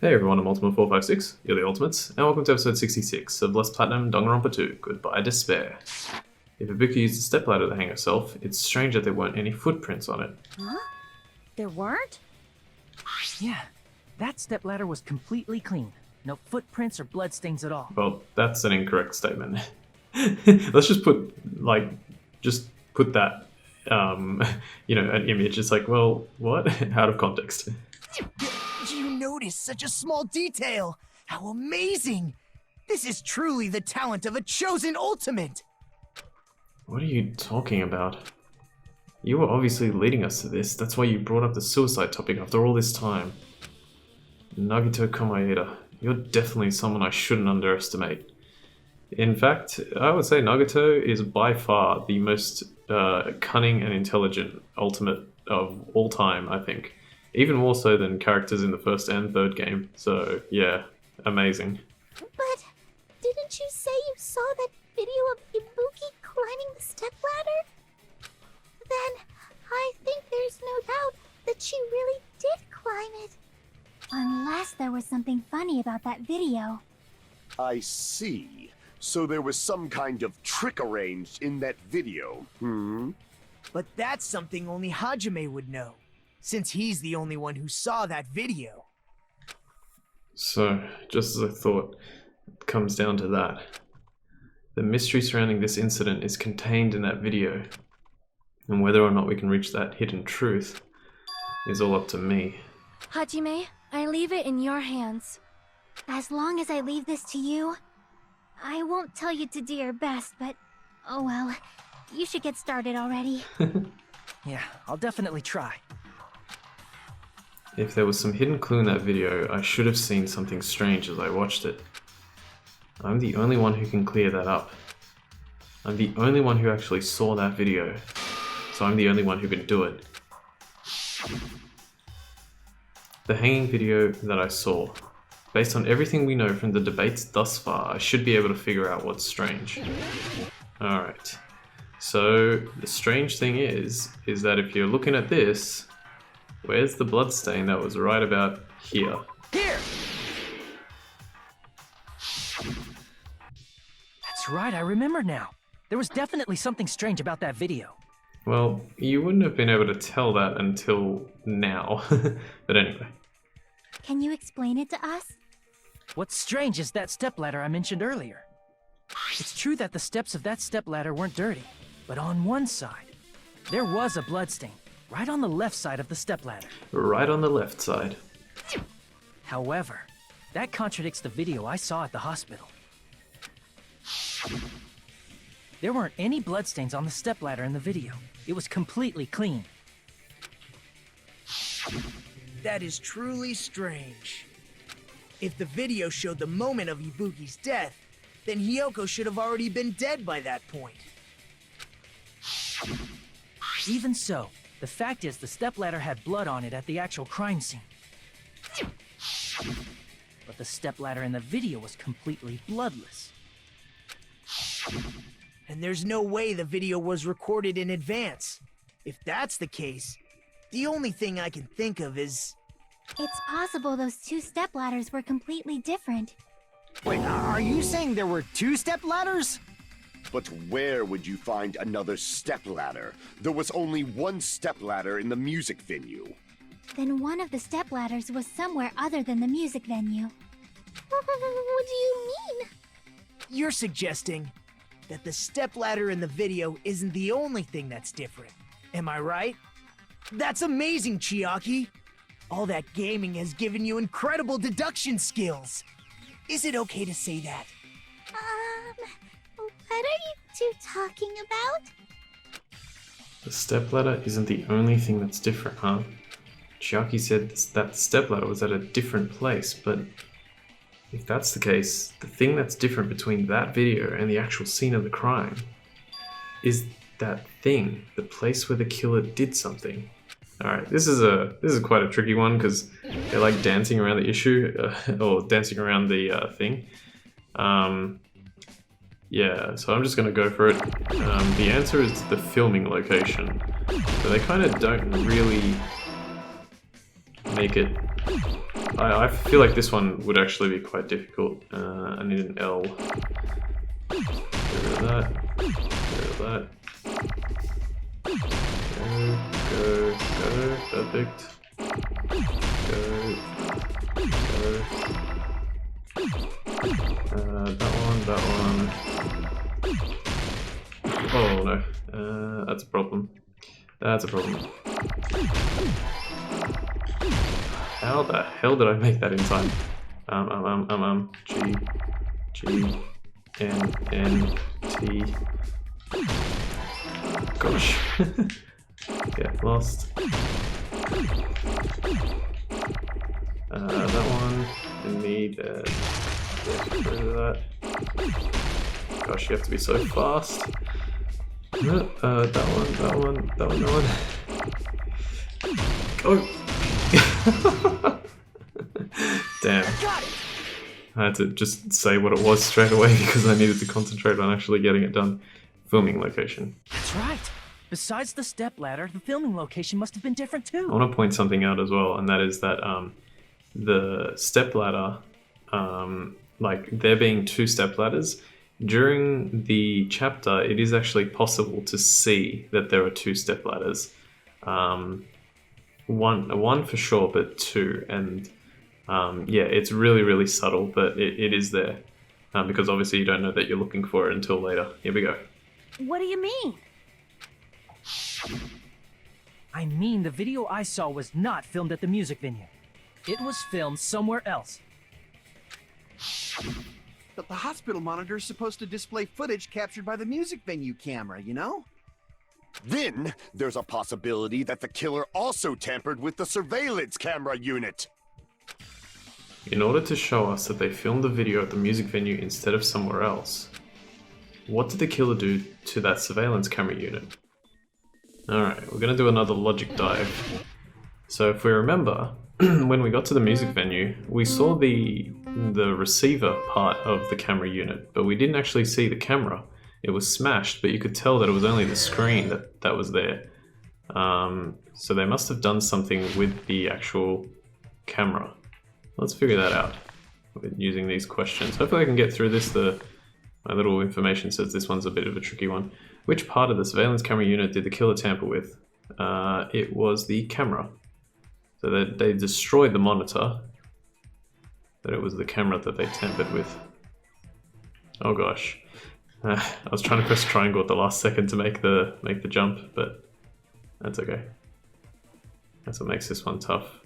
Hey everyone, I'm Ultimate456, you're the Ultimates, and welcome to episode 66 of Less Platinum Danganronpa 2, Goodbye Despair. If Ibuki used a stepladder to hang herself, it's strange that there weren't any footprints on it. Huh? There weren't? Yeah, that stepladder was completely clean. No footprints or bloodstains at all. Well, that's an incorrect statement. Let's just put that, an image. It's like, well, what? Out of context. Did you notice such a small detail? How amazing! This is truly the talent of a chosen ultimate! What are you talking about? You were obviously leading us to this. That's why you brought up the suicide topic after all this time. Nagito Komaeda, you're definitely someone I shouldn't underestimate. In fact, I would say Nagito is by far the most cunning and intelligent ultimate of all time, I think. Even more so than characters in the first and third game. So, yeah, amazing. But didn't you say you saw that video of Ibuki climbing the stepladder? Then I think there's no doubt that she really did climb it. Unless there was something funny about that video. I see. So there was some kind of trick arranged in that video, But that's something only Hajime would know, since he's the only one who saw that video. So, just as I thought, it comes down to that. The mystery surrounding this incident is contained in that video, and whether or not we can reach that hidden truth is all up to me. Hajime, I leave it in your hands. As long as I leave this to you, I won't tell you to do your best, but oh well, you should get started already. Yeah, I'll definitely try. If there was some hidden clue in that video, I should have seen something strange as I watched it. I'm the only one who can clear that up. I'm the only one who actually saw that video, so I'm the only one who can do it. The hanging video that I saw, based on everything we know from the debates thus far, I should be able to figure out what's strange. Alright, so the strange thing is that if you're looking at this, where's the bloodstain that was right about here? Here! That's right, I remember now. There was definitely something strange about that video. Well, you wouldn't have been able to tell that until now. But anyway. Can you explain it to us? What's strange is that stepladder I mentioned earlier. It's true that the steps of that stepladder weren't dirty, but on one side, there was a bloodstain, right on the left side of the stepladder. Right on the left side. However, that contradicts the video I saw at the hospital. There weren't any bloodstains on the stepladder in the video. It was completely clean. That is truly strange. If the video showed the moment of Ibuki's death, then Hiyoko should have already been dead by that point. Even so, the fact is the stepladder had blood on it at the actual crime scene. But the stepladder in the video was completely bloodless. And there's no way the video was recorded in advance. If that's the case, the only thing I can think of is... It's possible those two stepladders were completely different. Wait, are you saying there were two stepladders? But where would you find another stepladder? There was only one stepladder in the music venue. Then one of the stepladders was somewhere other than the music venue. What do you mean? You're suggesting that the stepladder in the video isn't the only thing that's different. Am I right? That's amazing, Chiaki! All that gaming has given you incredible deduction skills. Is it okay to say that? What are you two talking about? The stepladder isn't the only thing that's different, huh? Chiaki said that the stepladder was at a different place, but if that's the case, the thing that's different between that video and the actual scene of the crime is that thing, the place where the killer did something. Alright, this is quite a tricky one because they're like dancing around the issue, or dancing around the thing. Yeah, so I'm just gonna go for it. The answer is the filming location. So they kind of don't really make it I feel like this one would actually be quite difficult. I need an L. Get rid of that. Get rid of that. Go. Perfect. Go. That one. Oh no. That's a problem. That's a problem. How the hell did I make that in time? G, N, T. Gosh. Get lost. That one. I need get rid of that. Gosh, you have to be so fast. That one. Oh! Damn. I had to just say what it was straight away because I needed to concentrate on actually getting it done. Filming location. That's right. Besides the stepladder, the filming location must have been different too. I want to point something out as well, and that is that the stepladder, like there being 2 stepladders, during the chapter it is actually possible to see that there are 2 stepladders. One for sure, but 2, and yeah, it's really subtle, but it is there, because obviously you don't know that you're looking for it until later. Here we go. What do you mean? I mean, the video I saw was not filmed at the music venue. It was filmed somewhere else. But the hospital monitor is supposed to display footage captured by the music venue camera, you know? Then there's a possibility that the killer also tampered with the surveillance camera unit. In order to show us that they filmed the video at the music venue instead of somewhere else, what did the killer do to that surveillance camera unit? Alright, we're gonna do another logic dive. So if we remember, when we got to the music venue, we saw the receiver part of the camera unit, but we didn't actually see the camera. It was smashed, but you could tell that it was only the screen that was there. So they must have done something with the actual camera. Let's figure that out using these questions. Hopefully I can get through this. My little information says this one's a bit of a tricky one. Which part of the surveillance camera unit did the killer tamper with? It was the camera. So they destroyed the monitor, but it was the camera that they tampered with. Oh gosh. I was trying to press triangle at the last second to make the jump, but that's okay. That's what makes this one tough.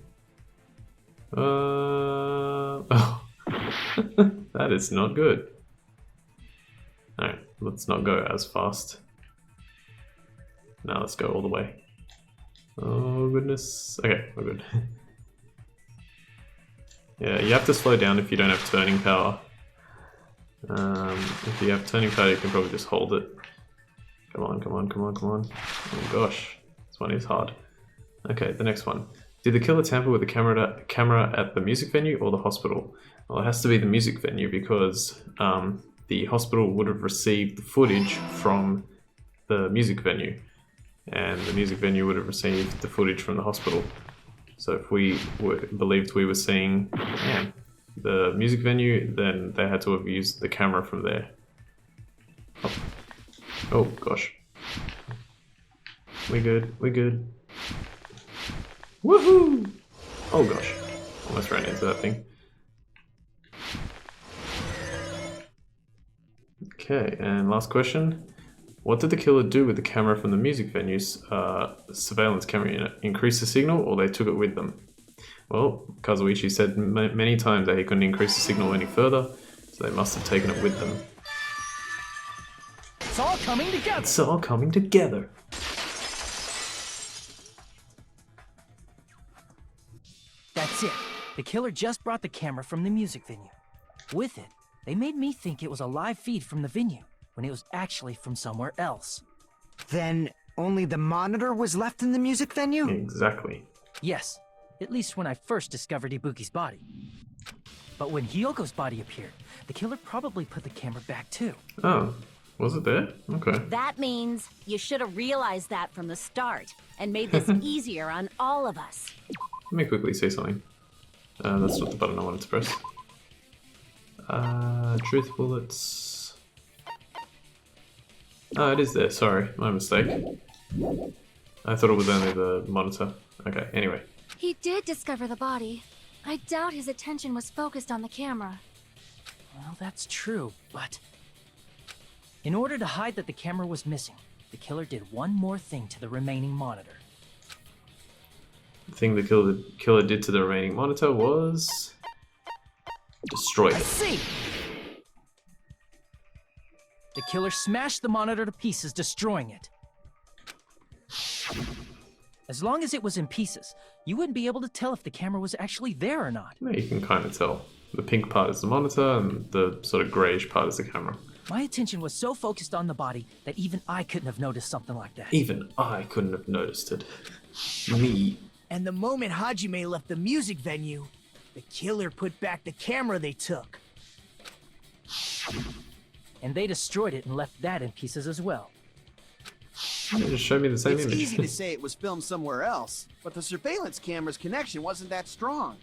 Oh, that is not good. Alright, let's not go as fast. Now let's go all the way. Oh goodness. Okay, we're good. Yeah, you have to slow down if you don't have turning power. If you have turning power, you can probably just hold it. Come on. Oh gosh, this one is hard. Okay, the next one. Did the killer tamper with the camera at the music venue or the hospital? Well, it has to be the music venue because the hospital would have received the footage from the music venue, and the music venue would have received the footage from the hospital. So if we believed we were seeing the music venue, then they had to have used the camera from there. Oh gosh. We good. Woohoo! Oh gosh. Almost ran into that thing. Okay, and last question. What did the killer do with the camera from the music venue's surveillance camera unit? Increase the signal, or they took it with them? Well, Kazuichi said many times that he couldn't increase the signal any further, so they must have taken it with them. It's all coming together! It's all coming together! That's it. The killer just brought the camera from the music venue. With it, they made me think it was a live feed from the venue, when it was actually from somewhere else. Then only the monitor was left in the music venue? Exactly. Yes, at least when I first discovered Ibuki's body. But when Hyogo's body appeared, the killer probably put the camera back too. Oh, was it there? Okay. That means you should have realized that from the start and made this easier on all of us. Let me quickly say something. That's not the button I wanted to press. Truth bullets. Oh, it is there. Sorry, my mistake. I thought it was only the monitor. Okay, anyway. He did discover the body. I doubt his attention was focused on the camera. Well, that's true, but... In order to hide that the camera was missing, the killer did one more thing to the remaining monitor. The thing the killer did to the remaining monitor was... destroyed I it. see! The killer smashed the monitor to pieces, destroying it. As long as it was in pieces, you wouldn't be able to tell if the camera was actually there or not. Yeah, you can kind of tell. The pink part is the monitor, and the sort of greyish part is the camera. My attention was so focused on the body that even I couldn't have noticed something like that. Even I couldn't have noticed it. Me. And the moment Hajime left the music venue, the killer put back the camera they took. And they destroyed it and left that in pieces as well. They just showed me the same It's image. easy to say it was filmed somewhere else, but the surveillance camera's connection wasn't that strong.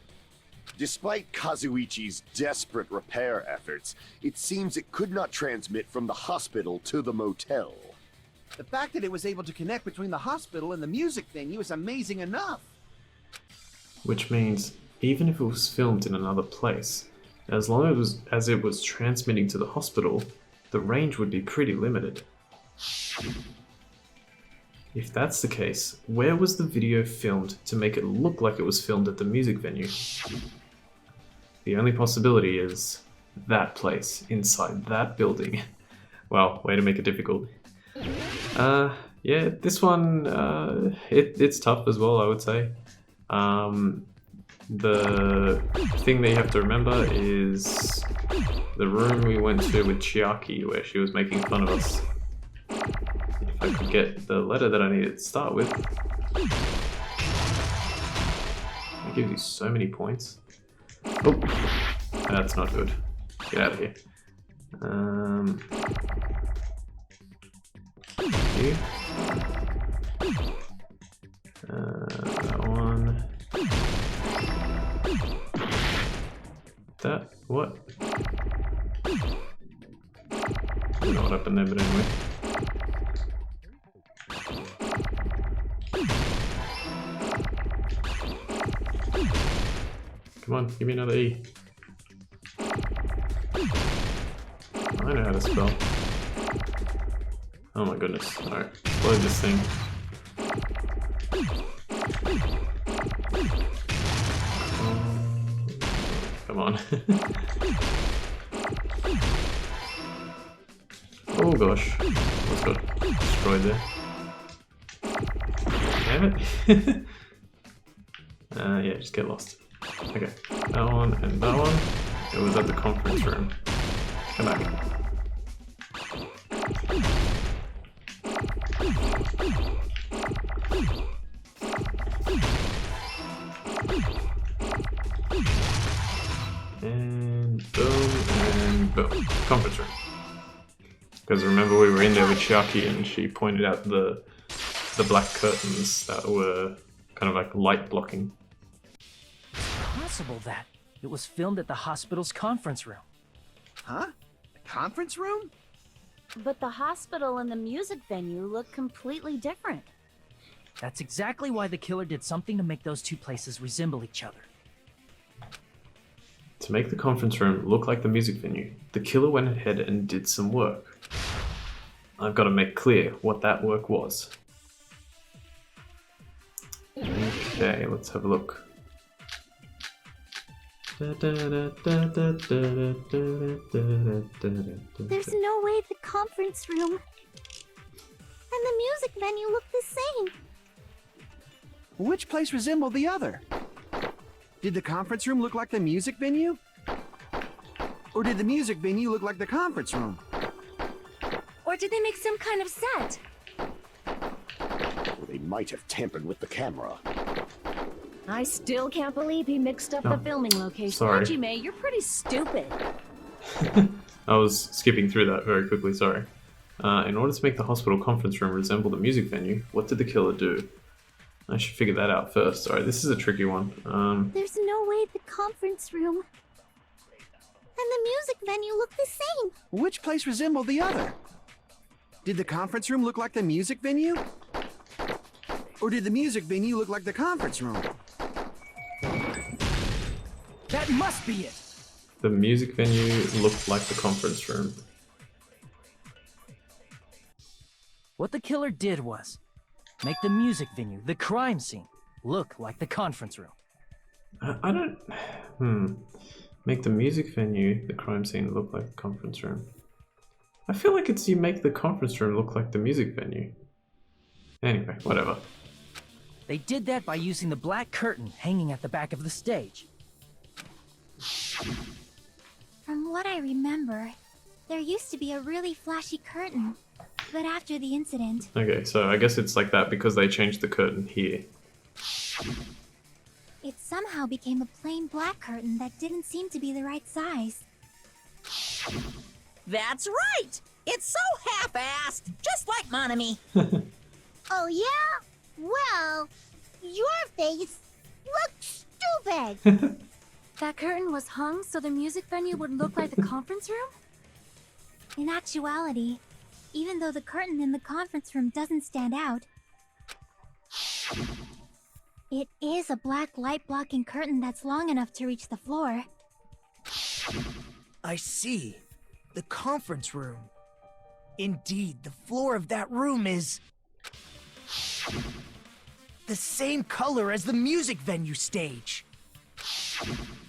Despite Kazuichi's desperate repair efforts, it seems it could not transmit from the hospital to the motel. The fact that it was able to connect between the hospital and the music venue is amazing enough. Which means, even if it was filmed in another place, as long as it was transmitting to the hospital, the range would be pretty limited. If that's the case, where was the video filmed to make it look like it was filmed at the music venue? The only possibility is that place, inside that building. Well, way to make it difficult. Yeah, this one, it's tough as well, I would say. The thing that you have to remember is the room we went to with Chiaki, where she was making fun of us. If I could get the letter that I needed to start with. It gives you so many points. Oh, that's not good. Get out of here. Here. That one. That, what? I don't know what happened there, but anyway. Come on, give me another E. I know how to spell. Oh my goodness. Alright, load this thing. Come on. Oh gosh. Almost got destroyed there. Damn it. Yeah, just get lost. Okay, that one and that one. It was at the conference room. Come back. And boom. Conference room. Because remember we were in there with Chiaki and she pointed out the black curtains that were kind of like light blocking. Possible that it was filmed at the hospital's conference room. Huh? A conference room? But the hospital and the music venue look completely different. That's exactly why the killer did something to make those two places resemble each other. To make the conference room look like the music venue, the killer went ahead and did some work. I've got to make clear what that work was. Okay, let's have a look. There's no way the conference room and the music venue look the same. Which place resembled the other? Did the conference room look like the music venue? Or did the music venue look like the conference room? Or did they make some kind of set? Or they might have tampered with the camera. I still can't believe he mixed up Oh, the filming location. sorry. Hajime, you're pretty stupid. I was skipping through that very quickly, sorry. In order to make the hospital conference room resemble the music venue, what did the killer do? I should figure that out first. Alright, this is a tricky one. There's no way the conference room and the music venue look the same. Which place resembled the other? Did the conference room look like the music venue? Or did the music venue look like the conference room? That must be it! The music venue looked like the conference room. What the killer did was make the music venue, the crime scene, look like the conference room. I don't... Make the music venue, the crime scene, look like the conference room. I feel like it's you make the conference room look like the music venue. Anyway, whatever. They did that by using the black curtain hanging at the back of the stage. From what I remember, there used to be a really flashy curtain. But after the incident... Okay, so I guess it's like that because they changed the curtain here. It somehow became a plain black curtain that didn't seem to be the right size. That's right! It's so half-assed, just like Monami. Oh yeah? Well, your face looks stupid! That curtain was hung so the music venue would look like the conference room? In actuality, even though the curtain in the conference room doesn't stand out, it is a black light-blocking curtain that's long enough to reach the floor. I see. The conference room. Indeed, the floor of that room is the same color as the music venue stage.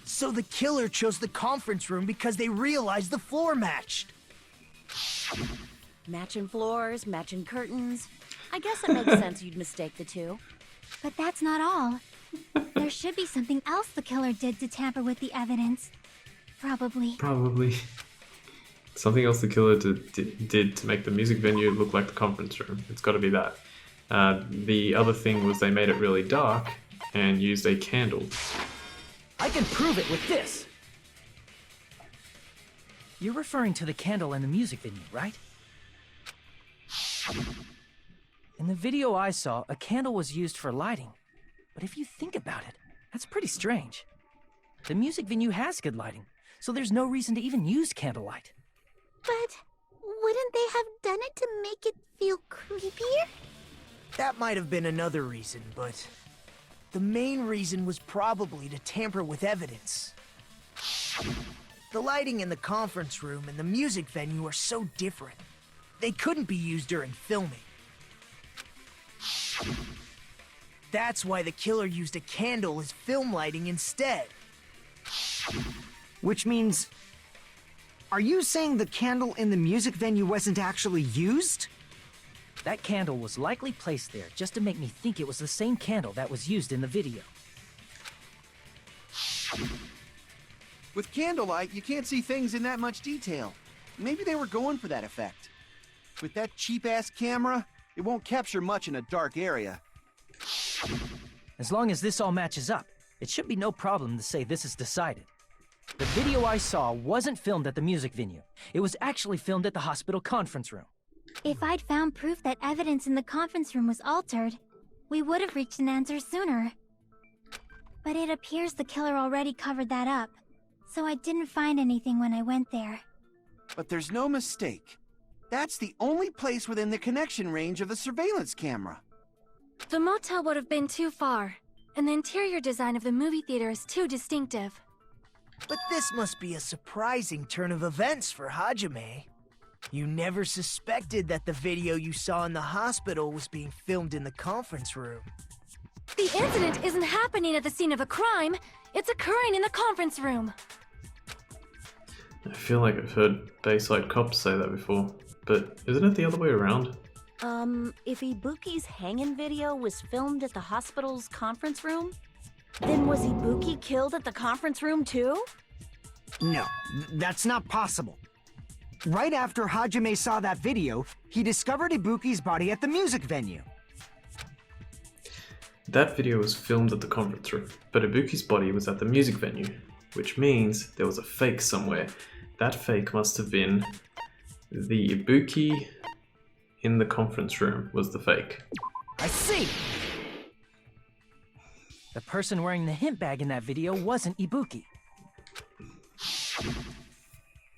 So the killer chose the conference room because they realized the floor matched. Matching floors, matching curtains. I guess it makes sense you'd mistake the two. But that's not all. There should be something else the killer did to tamper with the evidence. Probably. Probably. Something else the killer did to make the music venue look like the conference room. It's got to be that. The other thing was they made it really dark and used a candle. I can prove it with this! You're referring to the candle in the music venue, right? In the video I saw, a candle was used for lighting. But if you think about it, that's pretty strange. The music venue has good lighting, so there's no reason to even use candlelight. But wouldn't they have done it to make it feel creepier? That might have been another reason, but the main reason was probably to tamper with evidence. The lighting in the conference room and the music venue are so different. They couldn't be used during filming. That's why the killer used a candle as film lighting instead. Which means... Are you saying the candle in the music venue wasn't actually used? That candle was likely placed there just to make me think it was the same candle that was used in the video. With candlelight, you can't see things in that much detail. Maybe they were going for that effect. With that cheap-ass camera, it won't capture much in a dark area. As long as this all matches up, it should be no problem to say this is decided. The video I saw wasn't filmed at the music venue. It was actually filmed at the hospital conference room. If I'd found proof that evidence in the conference room was altered, we would have reached an answer sooner. But it appears the killer already covered that up, so I didn't find anything when I went there. But there's no mistake. That's the only place within the connection range of the surveillance camera. The motel would have been too far, and the interior design of the movie theater is too distinctive. But this must be a surprising turn of events for Hajime. You never suspected that the video you saw in the hospital was being filmed in the conference room. The incident isn't happening at the scene of a crime, it's occurring in the conference room. I feel like I've heard Bayside Cops say that before, but isn't it the other way around? If Ibuki's hanging video was filmed at the hospital's conference room, then was Ibuki killed at the conference room too? No, that's not possible. Right after Hajime saw that video, he discovered Ibuki's body at the music venue. That video was filmed at the conference room, but Ibuki's body was at the music venue, which means there was a fake somewhere. That fake must have been the Ibuki in the conference room was the fake. I see! The person wearing the hint bag in that video wasn't Ibuki.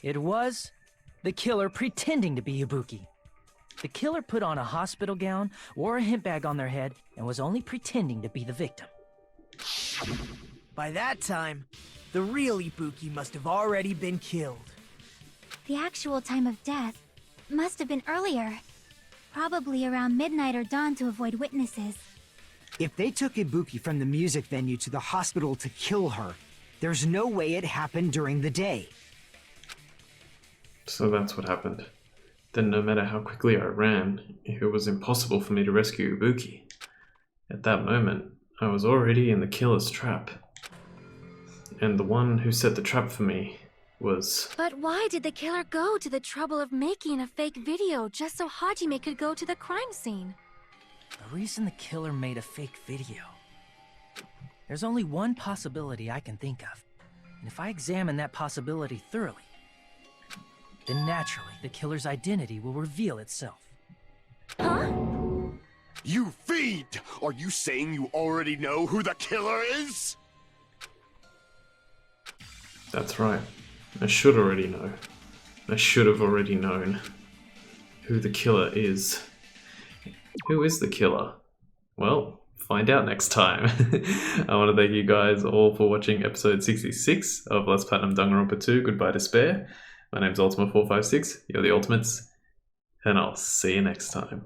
It was the killer pretending to be Ibuki. The killer put on a hospital gown, wore a hint bag on their head, and was only pretending to be the victim. By that time, the real Ibuki must have already been killed. The actual time of death must have been earlier. Probably around midnight or dawn to avoid witnesses. If they took Ibuki from the music venue to the hospital to kill her, there's no way it happened during the day. So that's what happened. Then no matter how quickly I ran, it was impossible for me to rescue Ibuki. At that moment, I was already in the killer's trap. And the one who set the trap for me was... But why did the killer go to the trouble of making a fake video just so Hajime could go to the crime scene? The reason the killer made a fake video. There's only one possibility I can think of. And if I examine that possibility thoroughly, then naturally the killer's identity will reveal itself. Huh? You fiend! Are you saying you already know who the killer is? That's right. I should already know. I should have already known who the killer is. Who is the killer? Well, find out next time. I want to thank you guys all for watching episode 66 of Let's Platinum Danganronpa 2 Goodbye Despair. My name's Ultima456, you're the Ultimates, and I'll see you next time.